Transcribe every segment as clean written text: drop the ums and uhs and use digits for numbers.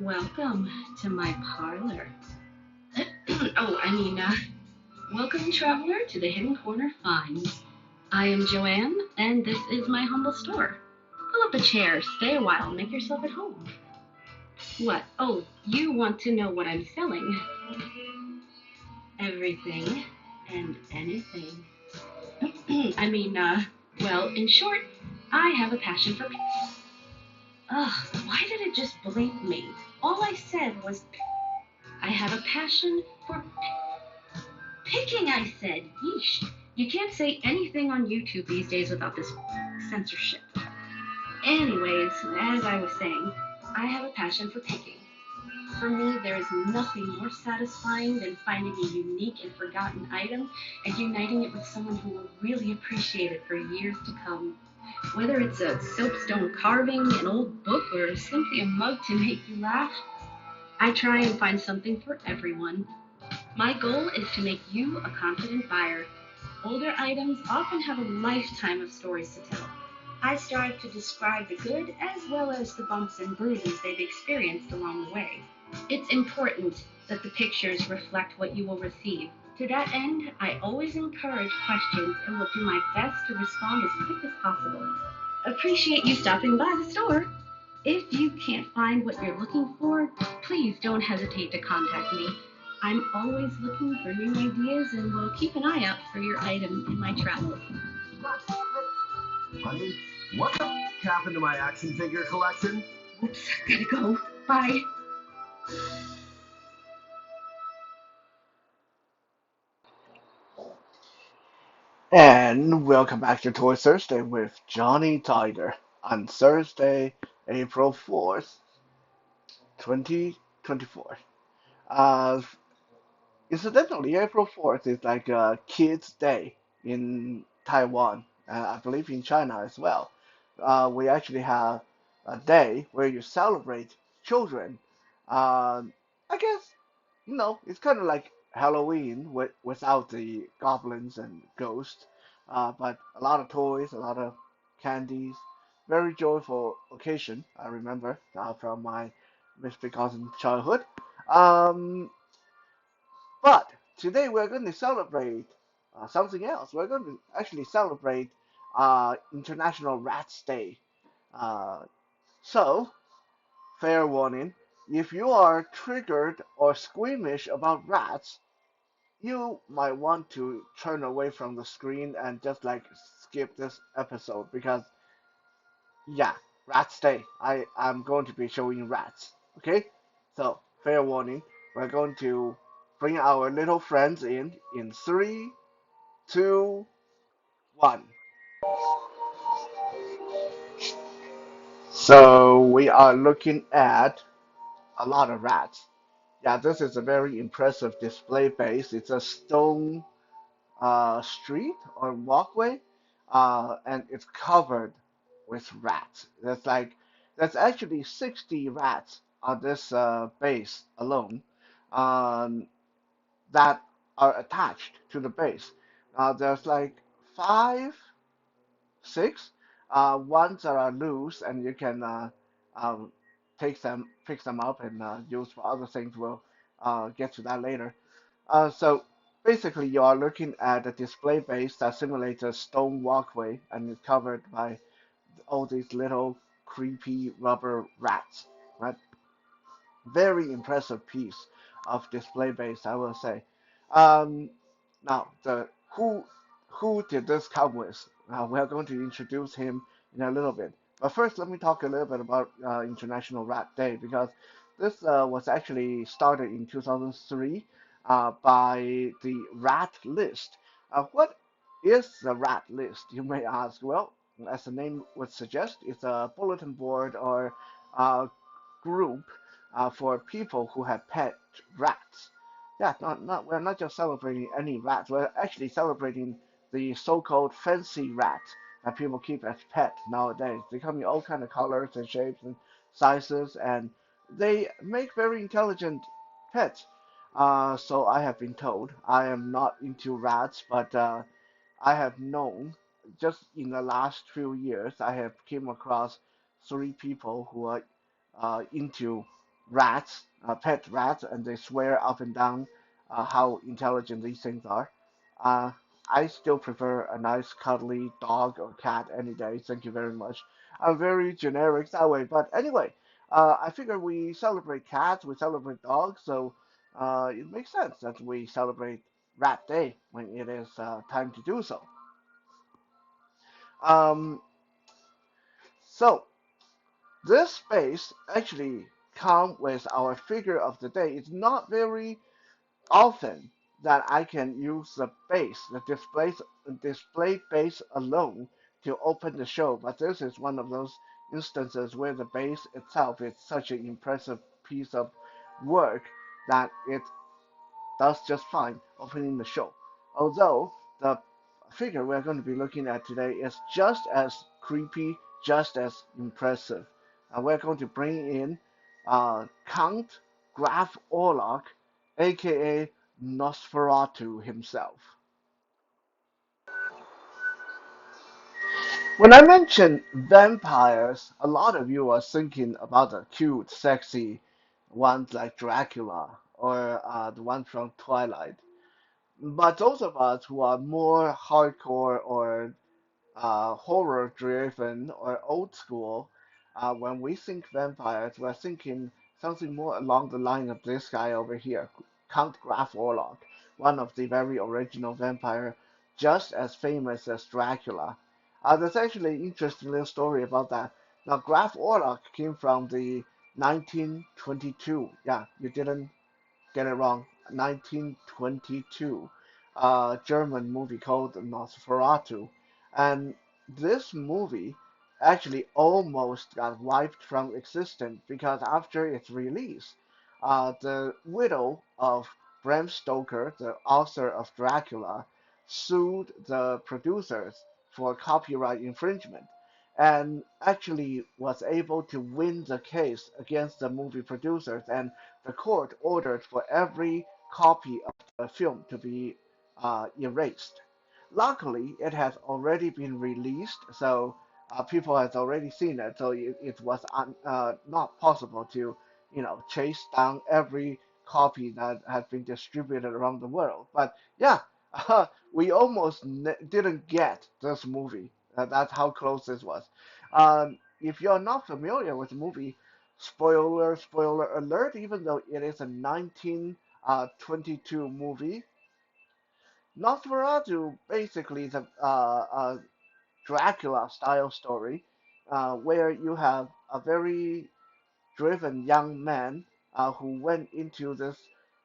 Welcome to my parlor. oh, I mean, uh, Welcome, traveler, to the Hidden Corner Finds. I am Joanne, and this is my humble store. Pull up a chair, stay a while, make yourself at home. What? Oh, you want to know what I'm selling? Everything and anything. In short, I have a passion for. Ugh, why did it just blink me? All I said was, I have a passion for picking, I said. Yeesh. You can't say anything on YouTube these days without this censorship. Anyways, as I was saying, I have a passion for picking. For me, there is nothing more satisfying than finding a unique and forgotten item and uniting it with someone who will really appreciate it for years to come. Whether it's a soapstone carving, an old book, or simply a mug to make you laugh, I try and find something for everyone. My goal is to make you a confident buyer. Older items often have a lifetime of stories to tell. I strive to describe the good as well as the bumps and bruises they've experienced along the way. It's important that the pictures reflect what you will receive. To that end, I always encourage questions and will do my best to respond as quick as possible. Appreciate you stopping by the store. If you can't find what you're looking for, please don't hesitate to contact me. I'm always looking for new ideas and will keep an eye out for your item in my travels. Honey, what the happened to my action figure collection? Oops, gotta go. Bye. And welcome back to Toy Thursday with Johnny Tiger on Thursday, April 4th, 2024. Uh, incidentally, April 4th is like a Kids' Day in Taiwan, I believe in China as well. We actually have a day where you celebrate children. I guess, it's kind of like Halloween without the goblins and ghosts, but a lot of toys, a lot of candies, very joyful occasion, I remember, from my misbegotten childhood. Um, but today we're going to celebrate something else. We're going to actually celebrate International Rats Day. Uh, so, fair warning, if you are triggered or squeamish about rats, you might want to turn away from the screen and just like skip this episode because, yeah, Rats Day. I'm going to be showing rats. Okay? So, fair warning, we're going to bring our little friends in three, two, one. So we are looking at a lot of rats. Yeah, this is a very impressive display base. It's a stone street or walkway, and it's covered with rats. That's actually 60 rats on this base alone, um, that are attached to the base. There's like five, six ones that are loose, and you can um, pick them up and use for other things. We'll get to that later. So basically, you are looking at a display base that simulates a stone walkway and is covered by all these little creepy rubber rats. Right? Very impressive piece of display base, I will say. Um, now, the who did this come with? We are going to introduce him in a little bit. But first, let me talk a little bit about International Rat Day because this was actually started in 2003 by the Rat List. What is the Rat List? You may ask. Well, as the name would suggest, it's a bulletin board or group for people who have pet rats. Yeah, we're not just celebrating any rats. We're actually celebrating the so-called fancy rats that people keep as pets nowadays. They come in all kind of colors and shapes and sizes, and they make very intelligent pets. So I have been told. I am not into rats, but I have known just in the last few years, I have came across three people who are into rats, pet rats, and they swear up and down how intelligent these things are. Uh, I still prefer a nice cuddly dog or cat any day. Thank you very much. I'm very generic that way, but anyway, I figure we celebrate cats, we celebrate dogs, so it makes sense that we celebrate Rat Day when it is time to do so. Um, so this space actually come with our figure of the day. It's not very often that I can use the base, the display base alone to open the show, but this is one of those instances where the base itself is such an impressive piece of work that it does just fine opening the show. Although the figure we're going to be looking at today is just as creepy, just as impressive. We're going to bring in Count Graf Orlok, aka Nosferatu himself. When I mention vampires, a lot of you are thinking about the cute, sexy ones like Dracula or the one from Twilight. But those of us who are more hardcore or horror driven or old school, when we think vampires, we're thinking something more along the line of this guy over here, Count Graf Orlok, one of the very original vampire, just as famous as Dracula. There's actually an interesting little story about that. Now, Graf Orlok came from the 1922. Yeah, you didn't get it wrong. 1922, German movie called Nosferatu, and this movie actually almost got wiped from existence because after its release, the widow of Bram Stoker, the author of Dracula, sued the producers for copyright infringement and actually was able to win the case against the movie producers, and the court ordered for every copy of the film to be erased. Luckily, it has already been released, so people has already seen it. So it was not possible to, chase down every copy that has been distributed around the world. But yeah, we almost didn't get this movie. That's how close this was. If you're not familiar with the movie, spoiler alert, even though it is a 1922 movie, Nosferatu basically is a Dracula style story where you have a very driven young man who went into this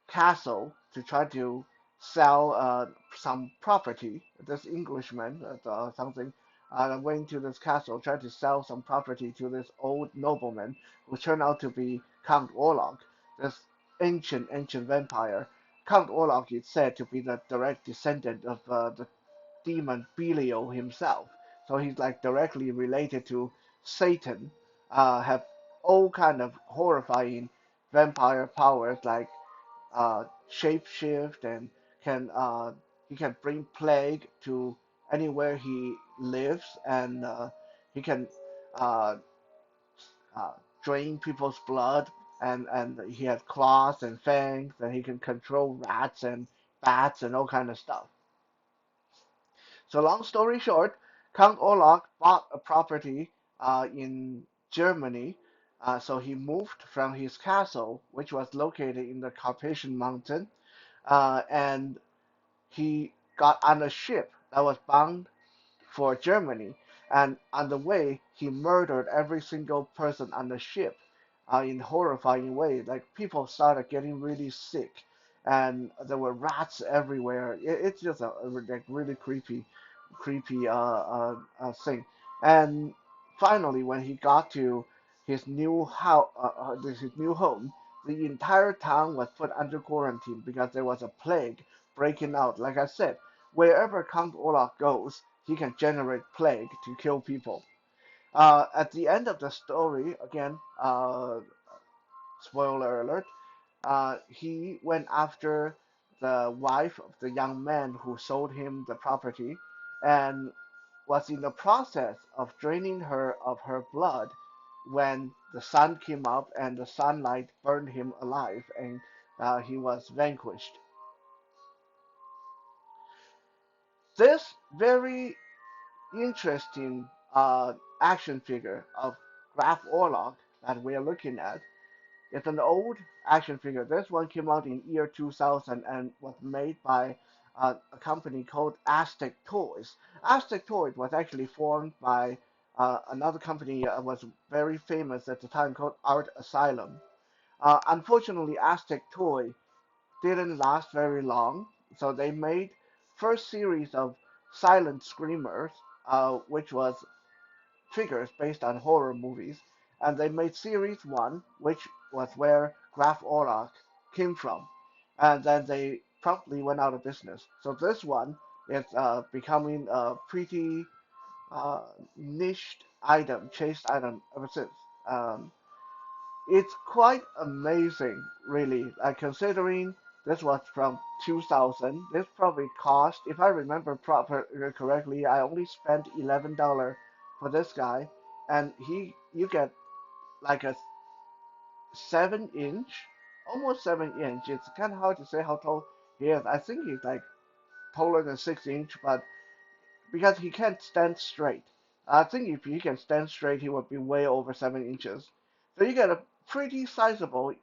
castle to try to sell some property. This Englishman, something, went to this castle, tried to sell some property to this old nobleman who turned out to be Count Orlok, this ancient vampire. Count Orlok is said to be the direct descendant of the demon Belial himself. So he's like directly related to Satan. Have all kind of horrifying vampire powers like shapeshift and can he can bring plague to anywhere he lives, and he can uh, uh, drain people's blood, and he has claws and fangs, and he can control rats and bats and all kind of stuff. So long story short, Count Olaf bought a property in Germany. So he moved from his castle, which was located in the Carpathian Mountain, and he got on a ship that was bound for Germany. And on the way, he murdered every single person on the ship in horrifying ways. Like people started getting really sick, and there were rats everywhere. It's just a like really creepy thing. And finally, when he got to his new house, his new home, the entire town was put under quarantine because there was a plague breaking out. Like I said, wherever Count Olaf goes, he can generate plague to kill people. At the end of the story, again, spoiler alert, he went after the wife of the young man who sold him the property and was in the process of draining her of her blood when the sun came up and the sunlight burned him alive and he was vanquished. This very interesting action figure of Graf Orlok that we are looking at is an old action figure. This one came out in year 2000 and was made by a company called Aztec Toys. Aztec Toys was actually formed by another company that was very famous at the time called Art Asylum. Unfortunately, Aztec Toy didn't last very long, so they made first series of Silent Screamers, which was figures based on horror movies, and they made series one, which was where Graf Orlok came from, and then they promptly went out of business. So this one is becoming a pretty uh, niched item, chased item ever since. Um, it's quite amazing, really. Considering this was from 2000, this probably cost, if I remember correctly, I only spent $11 for this guy, and you get like a 7 inch, almost 7 inch. It's kind of hard to say how tall he is. I think he's like taller than 6 inch, but because he can't stand straight. I think if he can stand straight, he would be way over 7 inches. So you get a pretty sizable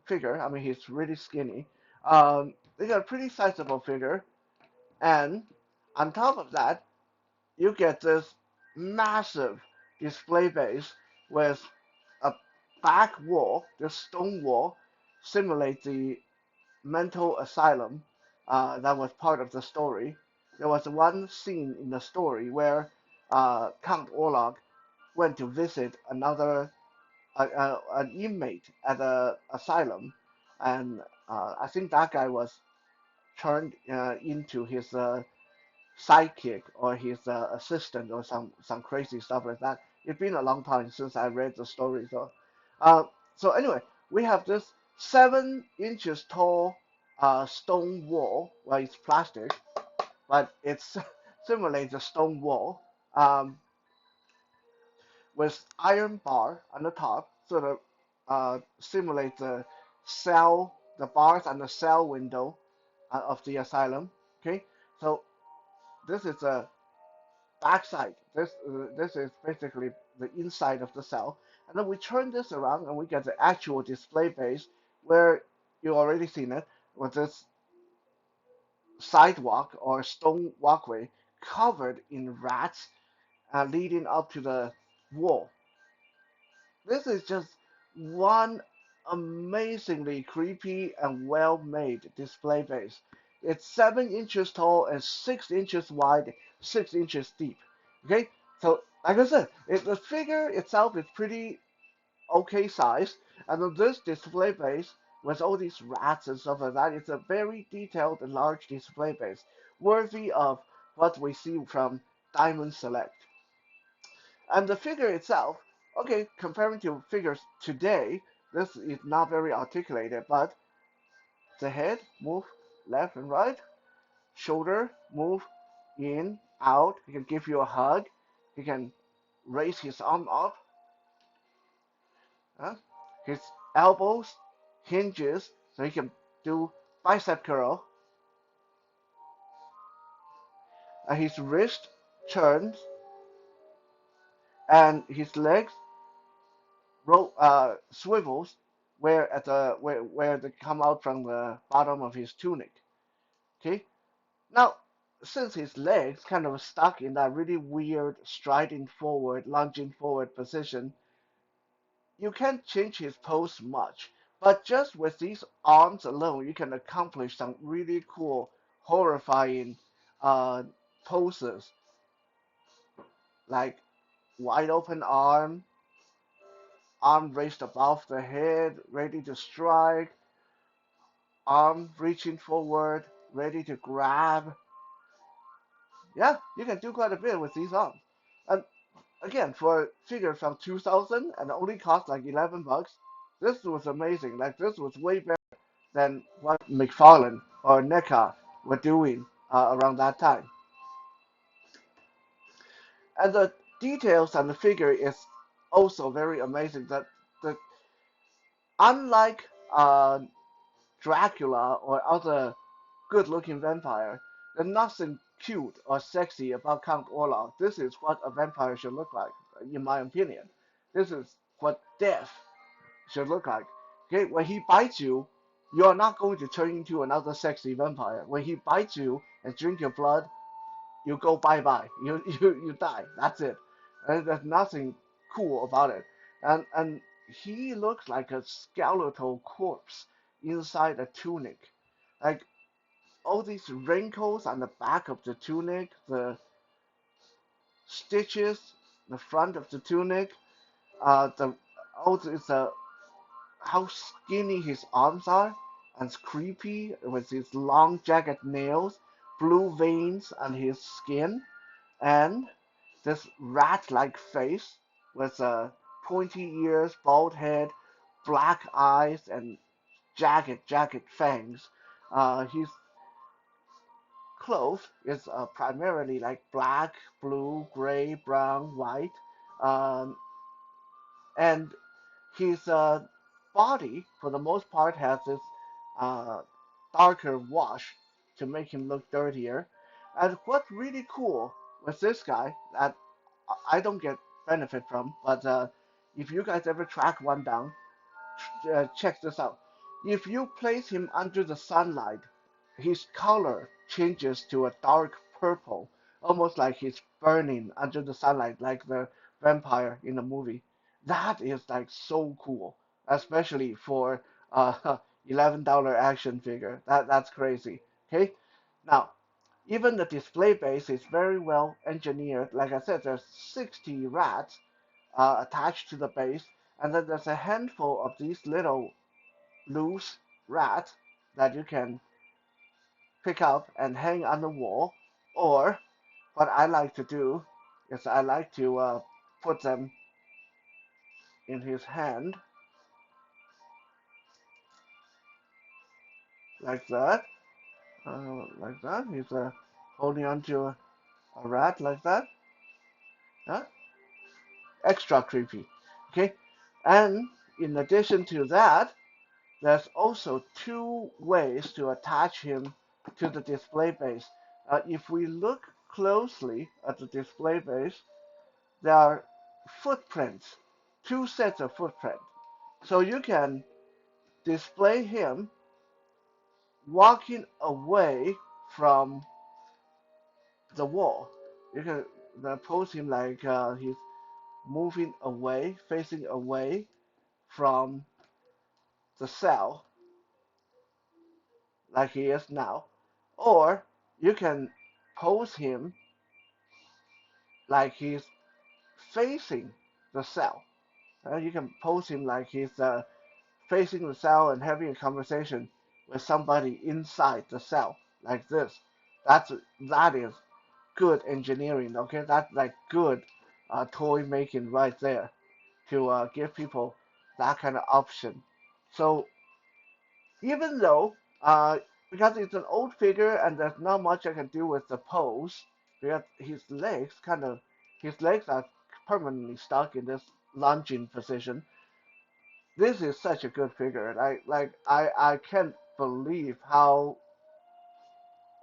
figure. I mean, he's really skinny. You get a pretty sizable figure, and on top of that, you get this massive display base with a back wall, this stone wall, simulates the mental asylum that was part of the story. There was one scene in the story where Count Orlok went to visit an inmate at the asylum, and I think that guy was turned into his sidekick or his assistant or some crazy stuff like that. It's been a long time since I read the story, uh, so anyway, we have this 7 inches tall stone wall. Well, it's plastic, but it's simulates a stone wall. Um, with iron bar on the top, sort of simulate the bars and the cell window of the asylum. Okay, so this is a backside. This is basically the inside of the cell, and then we turn this around and we get the actual display base where you already seen it with this sidewalk or stone walkway covered in rats leading up to the wall. This is just one amazingly creepy and well made display base. It's 7 inches tall and 6 inches wide, 6 inches deep. Okay, so like I said, the figure itself is pretty okay size, and then this display base with all these rats and stuff like that, it's a very detailed and large display base, worthy of what we see from Diamond Select. And the figure itself, okay, comparing to figures today, this is not very articulated, but the head move left and right, shoulder move in, out. He can give you a hug. He can raise his arm up. Huh? His elbows hinges, so he can do bicep curl. And his wrist turns, and his legs swivels where they come out from the bottom of his tunic. Okay. Now, since his legs kind of stuck in that really weird striding forward, lunging forward position, you can't change his pose much. But just with these arms alone, you can accomplish some really cool, horrifying uh, poses, like wide open arm raised above the head, ready to strike, arm reaching forward, ready to grab. Yeah, you can do quite a bit with these arms. And again, for a figure from 2000 and only cost like $11, this was amazing. Like this was way better than what McFarlane or NECA were doing around that time. And the details on the figure is also very amazing that the unlike Dracula or other good-looking vampire, there's nothing cute or sexy about Count Orlok. This is what a vampire should look like, in my opinion. This is what death should look like. Okay, when he bites you, you are not going to turn into another sexy vampire. When he bites you and drink your blood, you go bye bye. You die. That's it. And there's nothing cool about it. And he looks like a skeletal corpse inside a tunic. Like all these wrinkles on the back of the tunic, the stitches, the front of the tunic, the also it's a how skinny his arms are, and it's creepy with his long jagged nails, blue veins on his skin, and this rat-like face with pointy ears, bald head, black eyes, and jagged fangs. His clothes is primarily like black, blue, gray, brown, white, um, and his body, for the most part, has this uh, darker wash to make him look dirtier. And what's really cool with this guy that I don't get benefit from, but if you guys ever track one down, check this out. If you place him under the sunlight, his color changes to a dark purple, almost like he's burning under the sunlight, like the vampire in the movie. That is like so cool, especially for $11 action figure. That's crazy. Okay, now even the display base is very well engineered. Like I said, there's 60 rats attached to the base, and then there's a handful of these little loose rats that you can pick up and hang on the wall. Or what I like to do is I like to put them in his hand like that, like that. He's holding onto a rat like that. Huh? Extra creepy. Okay, and in addition to that, there's also two ways to attach him to the display base. If we look closely at the display base, there are footprints, two sets of footprints. So you can display him walking away from the wall. You can pose him like he's moving away, facing away from the cell, like he is now. Or you can pose him like he's facing the cell. You can pose him like he's facing the cell and having a conversation with somebody inside the cell, like this. That's that is good engineering. Okay, that's like good toy making right there to give people that kind of option. So even though because it's an old figure and there's not much I can do with the pose, because his legs are permanently stuck in this lunging position. This is such a good figure. And I can't believe how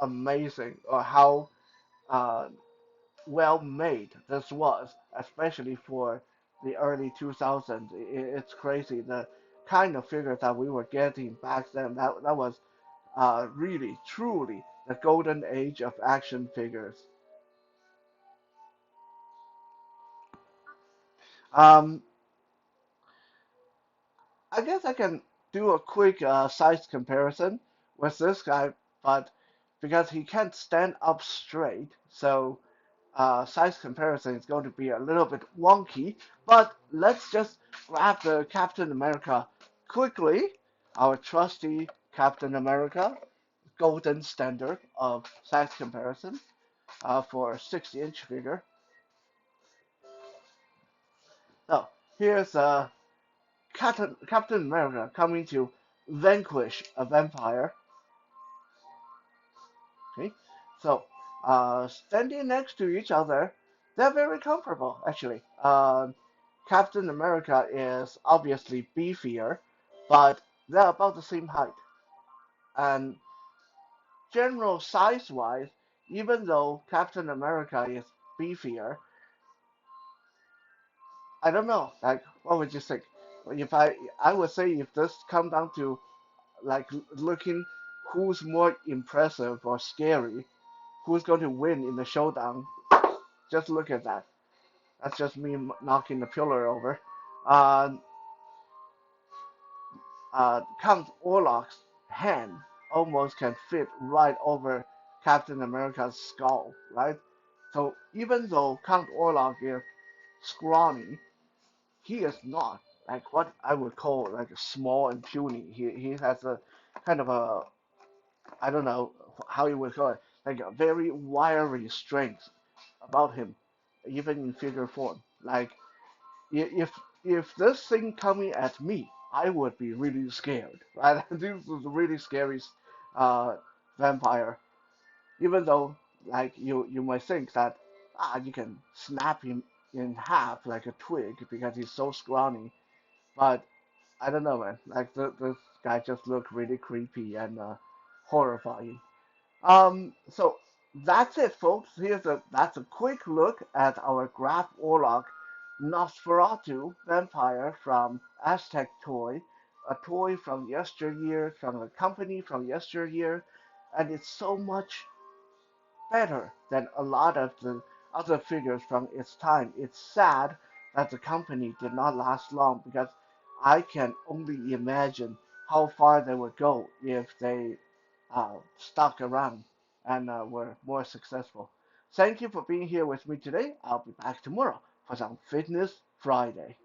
amazing or how uh, well made this was, especially for the early 2000s. It's crazy the kind of figure that we were getting back then. That was really truly the golden age of action figures. Um, I guess I can do a quick size comparison with this guy, but because he can't stand up straight, so size comparison is going to be a little bit wonky. But let's just grab the Captain America quickly, our trusty Captain America, golden standard of size comparison for a 60-inch figure. So here's Captain America coming to vanquish a vampire. Okay, so standing next to each other, they're very comfortable actually. Captain America is obviously beefier, but they're about the same height. And general size-wise, even though Captain America is beefier, I don't know. Like, what would you think? If I would say if this come down to like looking who's more impressive or scary, who's going to win in the showdown, just look at that. That's just me knocking the pillar over. Uh, Count Orlok's hand almost can fit right over Captain America's skull, right? So even though Count Orlok is scrawny, he is not like what I would call like small and puny. He has a kind of a I don't know how you would call it, like a very wiry strength about him, even in figure form. Like if this thing coming at me, I would be really scared, right? This is a really scary uh, vampire. Even though, like you might think that you can snap him in half like a twig because he's so scrawny, but I don't know, man. Like this guy just looked really creepy and horrifying. So that's it, folks. That's a quick look at our Graf Orlok Nosferatu vampire from Aztec Toy, a toy from yesteryear, from a company from yesteryear, and it's so much better than a lot of the other figures from its time. It's sad that the company did not last long because I can only imagine how far they would go if they stuck around and were more successful. Thank you for being here with me today. I'll be back tomorrow for some Fitness Friday.